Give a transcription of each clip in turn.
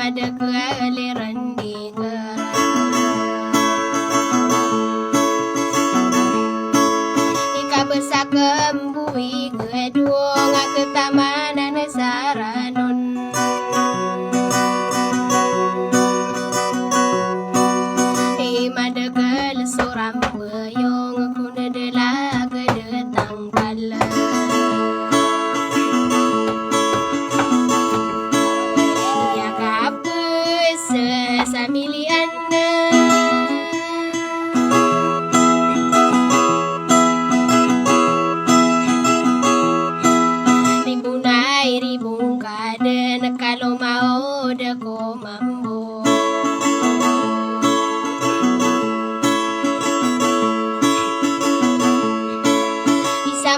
mada keliran di ika besak kembui gedung ke tamanan saranon mada kelesuram beyong kuna dela gedetang kala ya kapes samilian rimbunai ribung kaden kalau mau deko mambo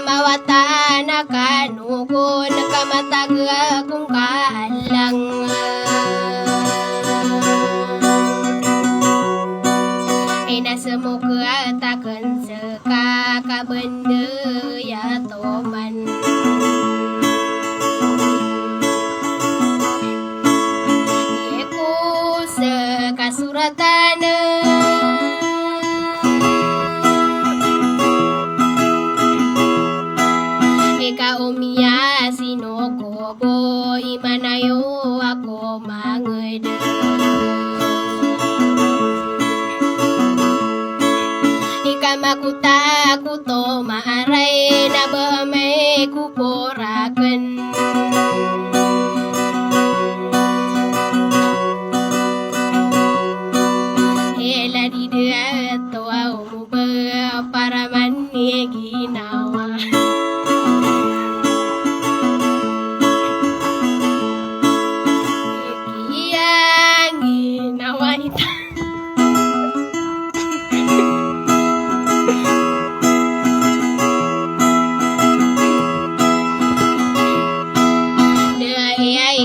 mawatan kanugon kamataga kung kaalang ay nasemo katakan sa kakabende ya toman eko sa kasuratan ika umia sinokobo imanayo ako manged ika makuta kuto maaray na bamay kuporaken ela di dia toa umuba para mani ginawa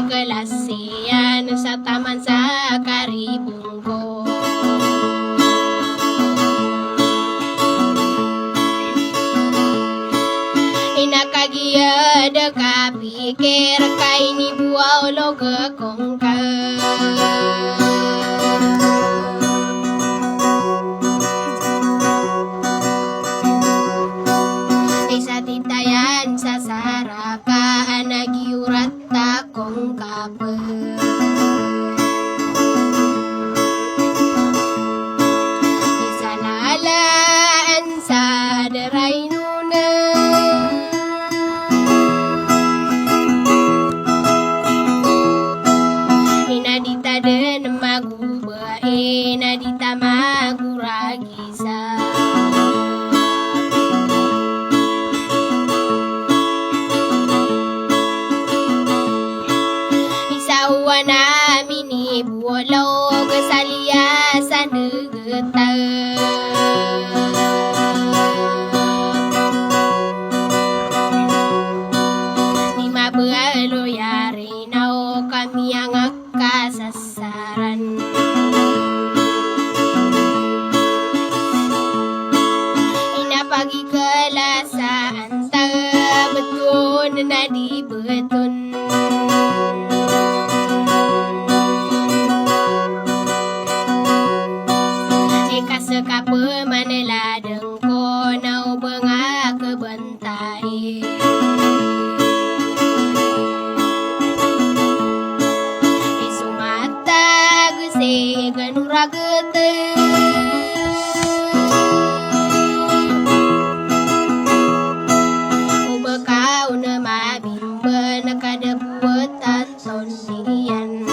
kelasian sa taman sa karibunggo inakagia deka pikir kaini buaw loga kongka isa titayan sa saraka nagiurat takong kape isa lalaan sa daray nuna inadita den magubae nadita maguragisa wana mini buolo gesalia sanegeta lima belo yari nao kami yang kasasaran ina pagi kelasaan tak betul nadi betul kape maneladeng ko nau benga kebentai isumata gese ganuragete ubekau nama bimben kada buatan sondian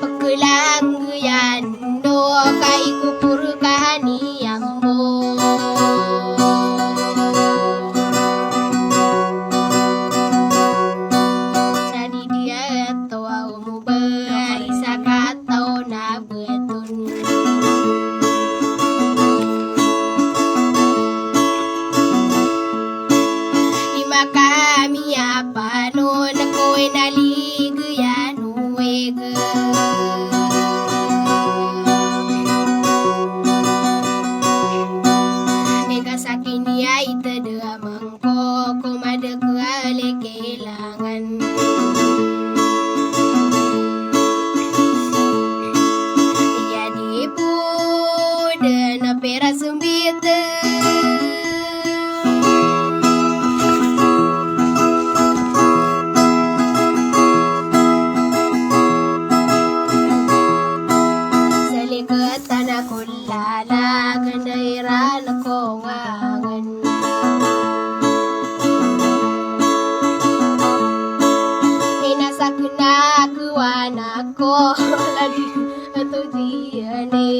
pekelang guyan do kai kupur kani ambo jadi dia toa umu berisa katau na betun lima kami apa no nakoy nali guyan uwege sakini ay tada mangko mada kale kelangan. Jadi budan pera sumbite. Tanah kulala gandairan ko ngangan. Inasak na kuwana ko lagi ato diane.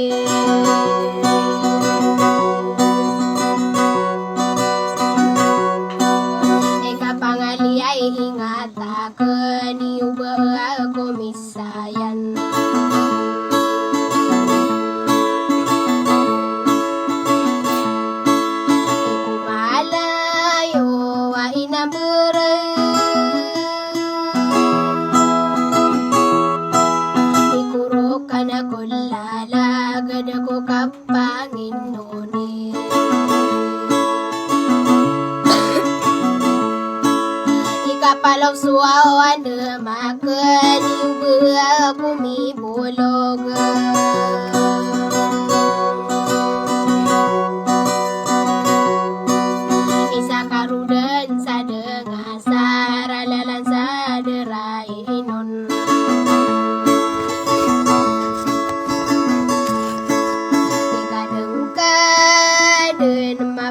Eka pangali ay ingata ka ni uba ako misayan. Ako kapanginoni. Ikapalaw suawan demakan ibu aku mi bolog. Isa karudan sadeng saralalan saderainon.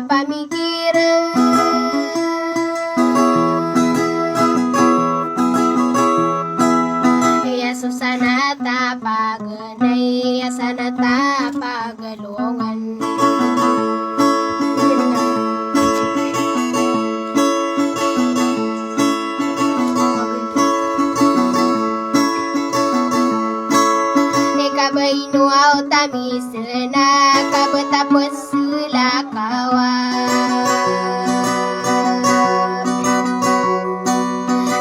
Pamikiran ya susana tapaganay ya sana tapagalungan. Ikabahinuaw tamis na kabatapos sila kawa.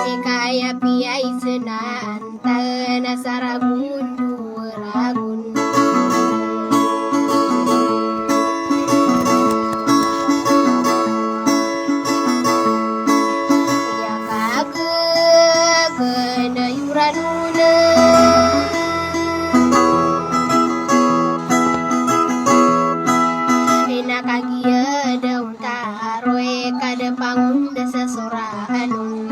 Ikaya piyay senanta na saragun duragun. Ya kagagana yuranuna. Kagia daun taroe kada pangun dasa soranun.